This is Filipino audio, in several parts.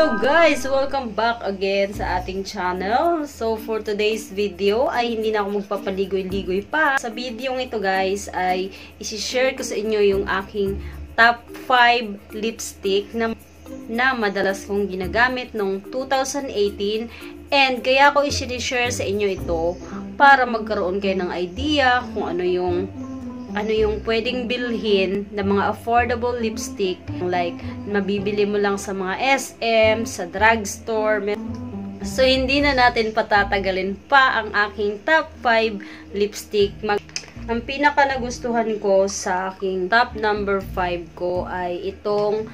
Hello guys! Welcome back again sa ating channel. So for today's video ay hindi na ako magpapaligoy-ligoy pa. Sa video ito guys ay isi-share ko sa inyo yung aking top 5 lipstick na madalas kong ginagamit noong 2018. And kaya ko isi-share sa inyo ito para magkaroon kayo ng idea kung ano yung pwedeng bilhin na mga affordable lipstick, like mabibili mo lang sa mga SM, sa drugstore. So hindi na natin patatagalin pa ang aking top 5 lipstick. Ang pinaka nagustuhan ko sa aking top number 5 ko ay itong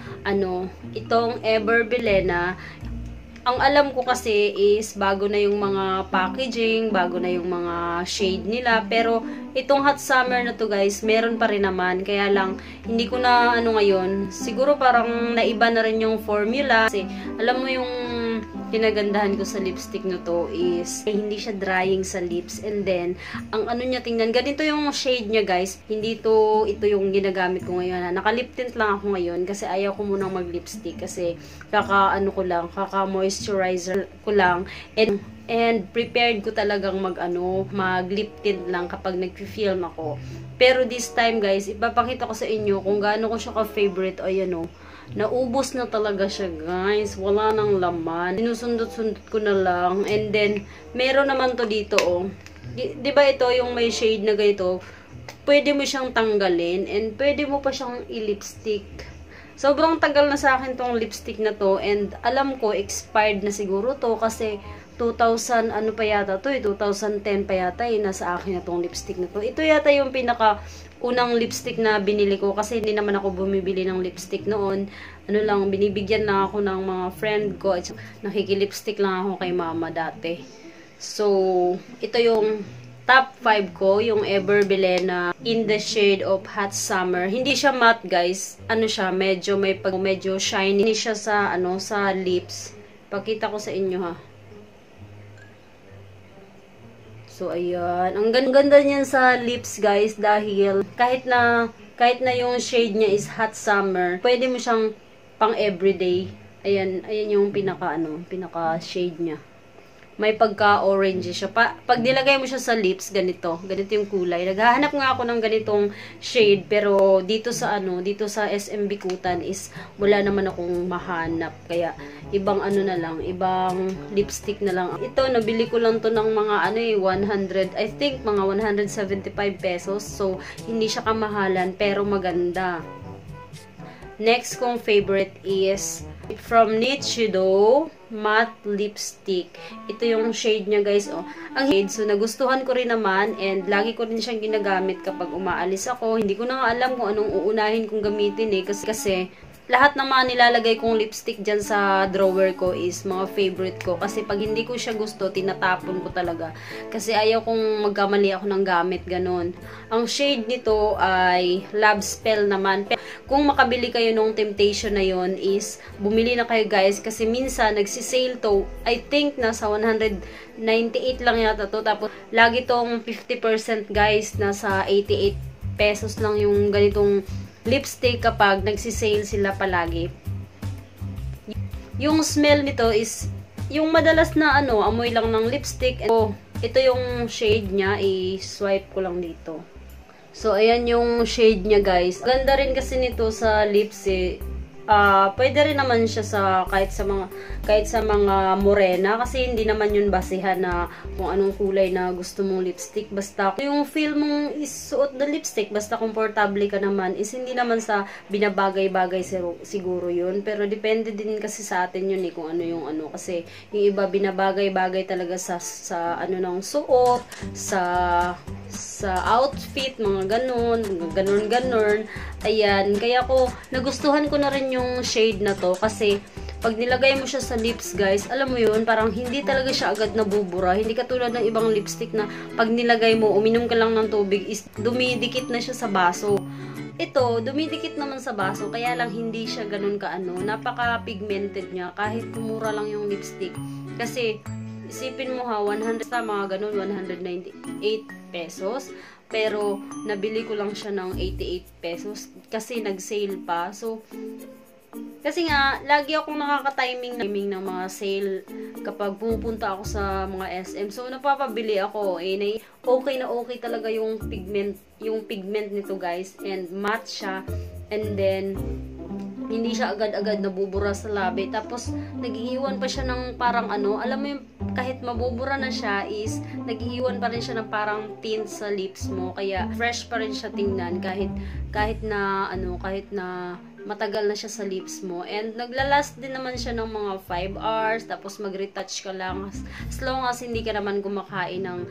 Ever Bilena. Ang alam ko kasi is bago na yung mga packaging, bago na yung mga shade nila. Pero itong hot summer na to guys, meron pa rin naman. Kaya lang, hindi ko na ngayon. Siguro parang naiba na rin yung formula. Kasi alam mo yung kinagandahan ko sa lipstick na to is hindi siya drying sa lips. And then, ang niya tingnan, ganito yung shade niya guys. Hindi ito yung ginagamit ko ngayon. Naka-lip tint lang ako ngayon kasi ayaw ko munang mag-lipstick. Kasi kaka-moisturizer ko lang. And prepared ko talagang mag-lip tint lang kapag nag-film ako. Pero this time guys, ipapakita ko sa inyo kung gaano ko siya ka-favorite. Ayan naubos na talaga siya guys. Wala nang laman. Sinusundot-sundot ko na lang. And then, meron naman to dito Diba ito yung may shade na ganito? Pwede mo siyang tanggalin. And pwede mo pa siyang i-lipstick. Sobrang tagal na sa akin tong lipstick na to. And alam ko, expired na siguro to. Kasi 2000, 2010 pa yata nasa akin na tong lipstick na to. Ito yata yung unang lipstick na binili ko kasi hindi naman ako bumibili ng lipstick noon. Binibigyan lang ako ng mga friend ko. Nakikilipstick lang ako kay mama dati. So, ito yung top 5 ko, yung Ever Bilena in the shade of Hot Summer. Hindi siya matte, guys. Medyo shiny siya sa lips. Pakita ko sa inyo ha. So, ayan. Ang ganda niyan sa lips, guys, dahil kahit na yung shade niya is hot summer, pwede mo siyang pang everyday. Ayan yung pinaka shade niya. May pagka-orange siya. Pag nilagay mo siya sa lips, ganito yung kulay. Naghahanap nga ako ng ganitong shade, pero dito sa SM Bikutan is wala naman akong mahanap. Kaya ibang ibang lipstick na lang. Ito nabili ko lang to ng mga 100, I think mga 175 pesos. So hindi siya kamahalan pero maganda. Next kong favorite is from Nichido matte lipstick. Ito yung shade niya guys. Ang shade. So nagustuhan ko rin naman and lagi ko rin siyang ginagamit kapag umaalis ako. Hindi ko na nga alam kung anong uunahin kong gamitin kasi lahat ng mga nilalagay kong lipstick dyan sa drawer ko is mga favorite ko. Kasi pag hindi ko siya gusto, tinatapon ko talaga. Kasi ayaw kong magkamali ako ng gamit, ganon. Ang shade nito ay Love Spell naman. Kung makabili kayo nung Temptation na yon is bumili na kayo guys. Kasi minsan nagsisale to. I think nasa 198 lang yata to. Tapos lagi tong 50% guys. Nasa 88 pesos lang yung ganitong lipstick kapag nagsisale sila palagi. Yung smell nito is yung madalas na amoy lang ng lipstick. Ito yung shade niya, i-swipe ko lang dito. So ayan yung shade niya guys. Ganda rin kasi nito sa lips pwede rin naman siya kahit sa mga morena kasi hindi naman yun basihan na kung anong kulay na gusto mong lipstick. Basta yung feel mong isuot na lipstick, basta komportable ka naman, is hindi naman sa binabagay-bagay siguro yun. Pero depende din kasi sa atin yun kung yung kasi yung iba binabagay-bagay talaga sa ng suot, sa outfit, mga ganon. Ayan, kaya nagustuhan ko na rin yung shade na to kasi pag nilagay mo siya sa lips guys, alam mo yun, parang hindi talaga siya agad nabubura. Hindi katulad ng ibang lipstick na pag nilagay mo, uminom ka lang ng tubig, is dumidikit na siya sa baso. Ito, dumidikit naman sa baso, kaya lang hindi siya ganun napaka-pigmented niya kahit mura lang yung lipstick. Kasi isipin mo 100 sa mga ganun, 198 pesos. Pero, nabili ko lang siya ng 88 pesos kasi nag-sale pa. So, Kasi nga, lagi akong nakaka-timing ng mga sale kapag pumupunta ako sa mga SM. So, napapabili ako. Okay na okay talaga yung pigment nito, guys. And matte siya. And then, hindi siya agad-agad nabubura sa labi. Tapos, nag-iiwan pa siya ng parang alam mo yung kahit mabubura na siya is, nag-iiwan pa rin siya ng parang tint sa lips mo. Kaya, fresh pa rin siya tingnan kahit na matagal na siya sa lips mo. And naglalast din naman siya ng mga 5 hours. Tapos mag-retouch ka lang. As long as hindi ka naman kumakain ng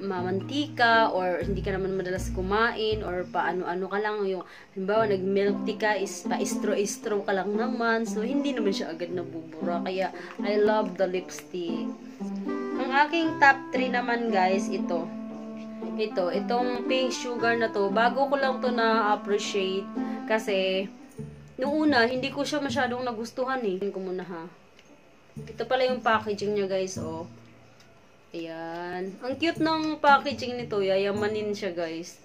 mantika or hindi ka naman madalas kumain or paano-ano ka lang. Yung, halimbawa, nag-milk tea ka is pa-istro-istro ka lang naman. So, hindi naman siya agad nabubura. Kaya, I love the lipstick. Ang aking top 3 naman, guys, itong pink sugar na to. Bago ko lang to na-appreciate kasi noong una, hindi ko siya masyadong nagustuhan eh. Tingnan ko muna ha. Ito pala yung packaging niya, guys, oh. Ayan. Ang cute ng packaging nito. Yayamanin siya, guys.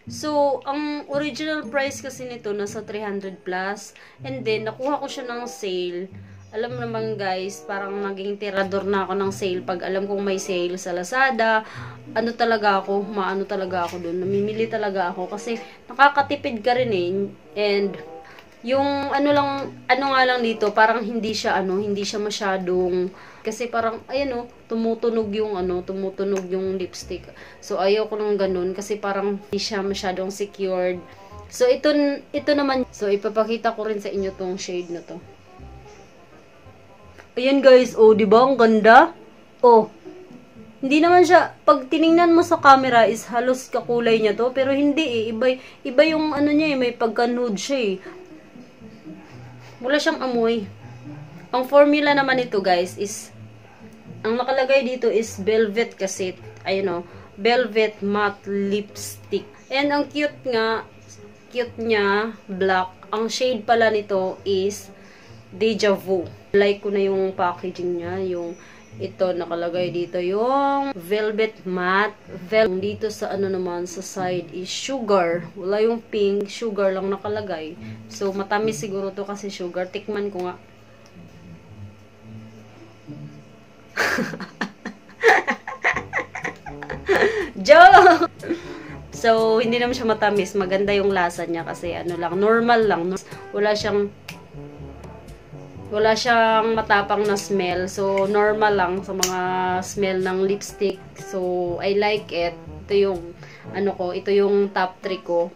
So, ang original price kasi nito nasa 300 plus. And then, nakuha ko siya ng sale. Alam naman, guys, parang naging tirador na ako ng sale. Pag alam kong may sale sa Lazada, maano talaga ako dun. Namimili talaga ako. Kasi, nakakatipid ka rin eh. And, yung ano nga lang dito, parang hindi siya masyadong, kasi parang tumutunog yung lipstick. So ayaw ko ng ganun kasi parang hindi siya masyadong secured. So ito naman, so ipapakita ko rin sa inyo tong shade na to. Ayan, guys, oh, di ba ang ganda? Oh. Hindi naman siya, pag tiningnan mo sa camera is halos kakulay niya to, pero hindi eh, iba yung niya eh, may pagka-nude siya eh. Wala siyang amoy. Ang formula naman ito, guys, is, ang nakalagay dito is velvet kasi, ayun o, velvet matte lipstick. And ang cute niya, black. Ang shade pala nito is Deja Vu. Like ko na yung packaging niya, ito nakalagay dito yung velvet matte. Dito sa naman sa side is sugar. Wala yung pink, sugar lang nakalagay. So matamis siguro to kasi sugar. Tikman ko nga. Joke! So hindi naman siya matamis. Maganda yung lasa niya kasi normal lang. Wala siyang matapang na smell. So, normal lang sa mga smell ng lipstick. So, I like it. Ito yung, ito yung top 3 ko.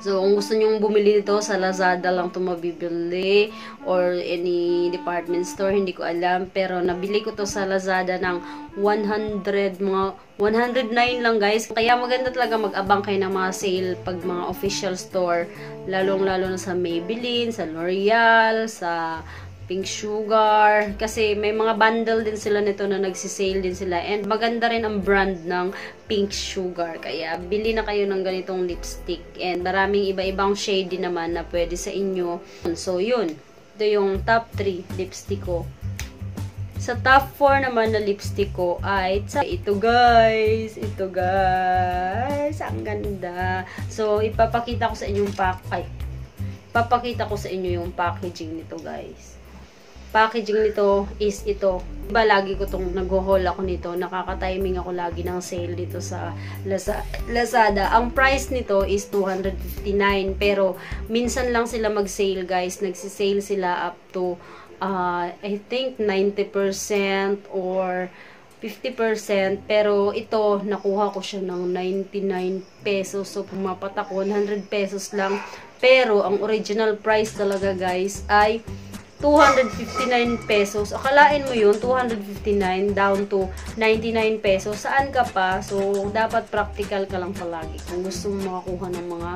So, kung gusto nyong bumili nito, sa Lazada lang ito mabibili. Or any department store, hindi ko alam. Pero, nabili ko to sa Lazada ng 109 lang, guys. Kaya maganda talaga mag-abang kayo ng mga sale pag mga official store. Lalong-lalo na sa Maybelline, sa L'Oreal, sa Pink Sugar. Kasi may mga bundle din sila nito na nagsisale din sila. And maganda rin ang brand ng Pink Sugar. Kaya bili na kayo ng ganitong lipstick. And maraming iba-ibang shade din naman na pwede sa inyo. So yun. Ito yung top 3 lipstick ko. Sa top 4 naman na lipstick ko ay ito, guys. Ito, guys. Ang ganda. So, ipapakita ko sa inyo yung packaging nito, guys. Packaging nito is ito. Diba, lagi ko itong nag-haul ako nito. Nakaka-timing ako lagi ng sale dito sa Lazada. Ang price nito is 259. Pero, minsan lang sila mag-sale, guys. Nagsisale sila up to I think 90% or 50%, pero ito nakuha ko siya ng 99 pesos. So pumapatak 100 pesos lang. Pero ang original price talaga, guys, ay 259 pesos. Akalain mo yun, 259 down to 99 pesos. Saan ka pa? So, dapat practical ka lang palagi. Kung gusto mo makakuha ng mga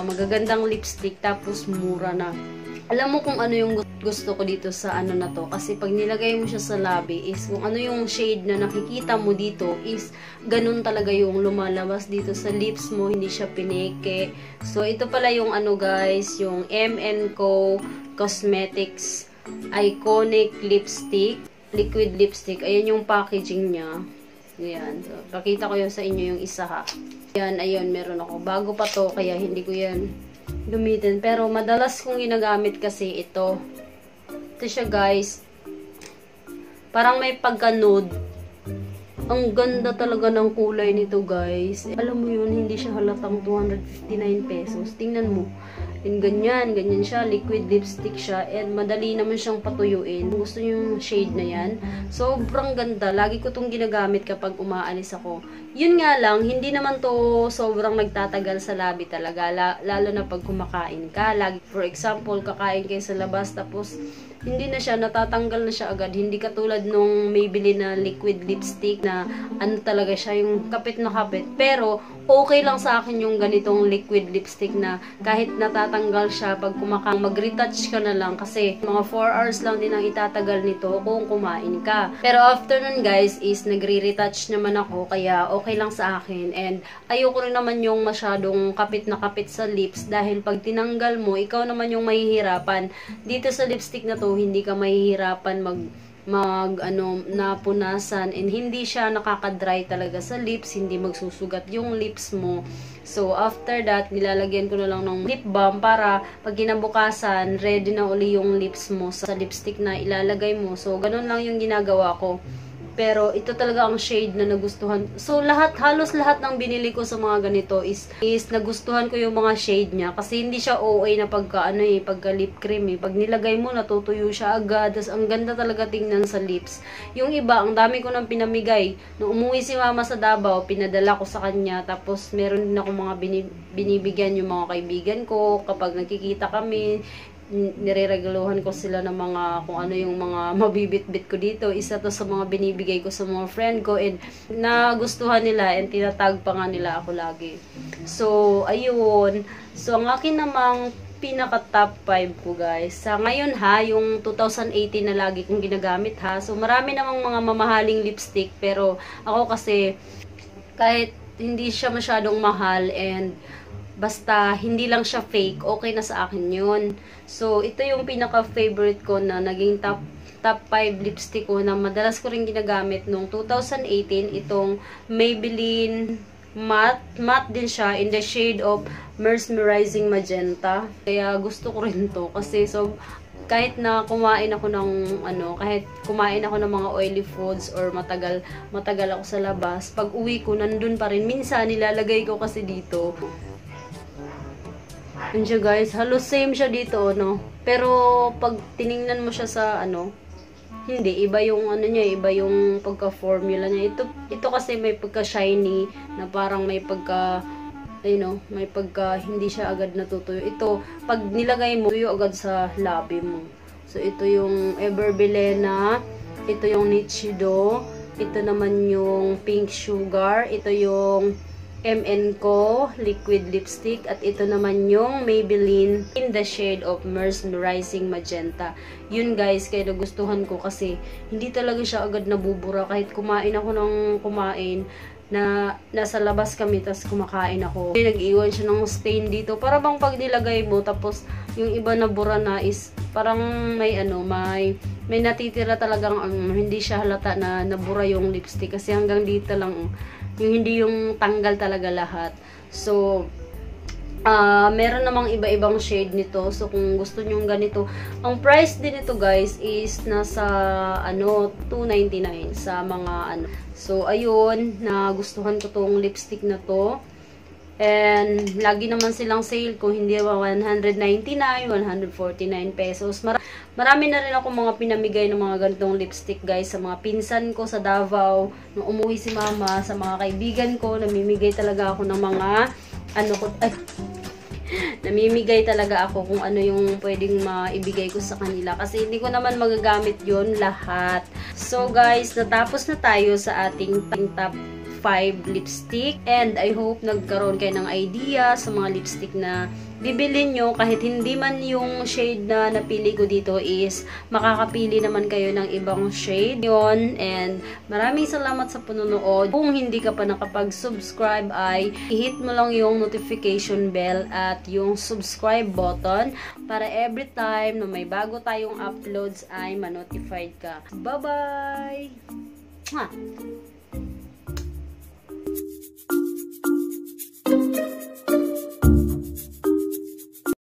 magagandang lipstick, tapos mura na. Alam mo kung ano yung gusto ko dito sa na to. Kasi pag nilagay mo siya sa labi, is kung ano yung shade na nakikita mo dito, is ganun talaga yung lumalabas dito sa lips mo. Hindi siya pineke. So, ito pala yung guys, yung M&Co Cosmetics Iconic Lipstick, Liquid Lipstick. Ayan yung packaging niya. Ayan. So, pakita ko yun sa inyo yung isa ha. Ayan, ayun, meron ako. Bago pa to, kaya hindi ko yan gamitin. Pero madalas kong ginagamit kasi ito. Ito siya guys. Parang may pagka-nude. Ang ganda talaga ng kulay nito guys. Alam mo yun, hindi siya halatang 259 pesos. Tingnan mo. And ganyan siya, liquid lipstick siya, and madali naman siyang patuyuin. Gusto niyo yung shade na yan? Sobrang ganda. Lagi ko itong ginagamit kapag umaalis ako. Yun nga lang, hindi naman to sobrang nagtatagal sa labi talaga. Lalo na pag kumakain ka. Lagi, for example, kakain kayo sa labas, tapos hindi na siya, natatanggal na siya agad. Hindi katulad nung Maybelline na liquid lipstick na ano talaga siya, yung kapit na kapit. Pero, okay lang sa akin yung ganitong liquid lipstick na kahit natatanggal siya pag kumakain, mag-retouch ka na lang kasi mga 4 hours lang din ang itatagal nito kung kumain ka. Pero after nun guys is nagre-retouch naman ako, kaya okay lang sa akin. And ayoko rin naman yung masyadong kapit na kapit sa lips dahil pag tinanggal mo, ikaw naman yung mahihirapan. Dito sa lipstick na to, hindi ka mahihirapan napunasan, and hindi siya nakaka-dry talaga sa lips, hindi magsusugat yung lips mo. So, after that, nilalagyan ko na lang ng lip balm para pag kinabukasan, ready na uli yung lips mo sa lipstick na ilalagay mo. So, ganun lang yung ginagawa ko. Pero ito talaga ang shade na nagustuhan. So halos lahat ng binili ko sa mga ganito is nagustuhan ko yung mga shade niya kasi hindi siya OA na pagka lip cream eh. Pag nilagay mo natutuyo siya agad. Tas ang ganda talaga tingnan sa lips. Yung iba, ang dami ko nang pinamigay. Nung umuwi si mama sa Davao, pinadala ko sa kanya. Tapos meron din ako mga binibigyan yung mga kaibigan ko kapag nagkikita kami. Nireregaluhan ko sila ng mga kung ano yung mga mabibit-bit ko dito. Isa to sa mga binibigay ko sa mga friend ko, and nagustuhan nila, and tinatag pa nga nila ako lagi. So ayun, so ang akin namang pinaka top 5 ko guys sa ngayon ha, yung 2018 na lagi kong ginagamit ha. So marami namang mga mamahaling lipstick, pero ako kasi kahit hindi siya masyadong mahal and basta hindi lang siya fake, okay na sa akin yun. So, ito yung pinaka-favorite ko na naging top 5 lipstick ko na madalas ko rin ginagamit nung 2018. Itong Maybelline matte din siya in the shade of Mesmerizing Magenta. Kaya gusto ko rin to kasi so kahit na kumain ako ng mga oily foods or matagal ako sa labas, pag uwi ko nandun pa rin. Minsan nilalagay ko kasi dito. Yun siya guys, halos same siya dito, no? Pero pag tiningnan mo siya sa hindi, iba yung niya, iba yung pagka-formula niya. Ito kasi may pagka-shiny na parang may pagka may pagka hindi siya agad natutuyo. Ito, pag nilagay mo, tuyo agad sa labi mo. So ito yung Everbelena, ito yung Nichido, ito naman yung Pink Sugar, ito yung MN ko liquid lipstick, at ito naman yung Maybelline in the shade of Mesmerizing Magenta. Yun guys, kaya nagustuhan ko kasi hindi talaga siya agad nabubura. Kahit kumain ako ng kumain na nasa labas kami, tas kumakain ako, nag-iwan siya ng stain dito, para bang pag nilagay mo tapos yung iba na bura na is parang may natitira talagang hindi siya halata na nabura yung lipstick kasi hanggang dito lang yung hindi yung tanggal talaga lahat. So meron namang iba-ibang shade nito. So kung gusto niyo ganito, ang price din nito guys is nasa $2.99 sa mga So ayun, nagustuhan ko tong lipstick na to. And lagi naman silang sale, kung hindi 199, 149 pesos. Marami na rin ako mga pinamigay ng mga ganitong lipstick guys sa mga pinsan ko sa Davao. Nung umuwi si mama, sa mga kaibigan ko, namimigay talaga ako ng mga namimigay talaga ako kung ano yung pwedeng maibigay ko sa kanila. Kasi hindi ko naman magagamit yon lahat. So guys, natapos na tayo sa ating top 5 lipstick, and I hope nagkaroon kayo ng idea sa mga lipstick na bibilin nyo. Kahit hindi man yung shade na napili ko dito is makakapili naman kayo ng ibang shade yon. And maraming salamat sa panonood. Kung hindi ka pa nakapag-subscribe ay i-hit mo lang yung notification bell at yung subscribe button para every time na may bago tayong uploads ay ma-notified ka. Bye-bye!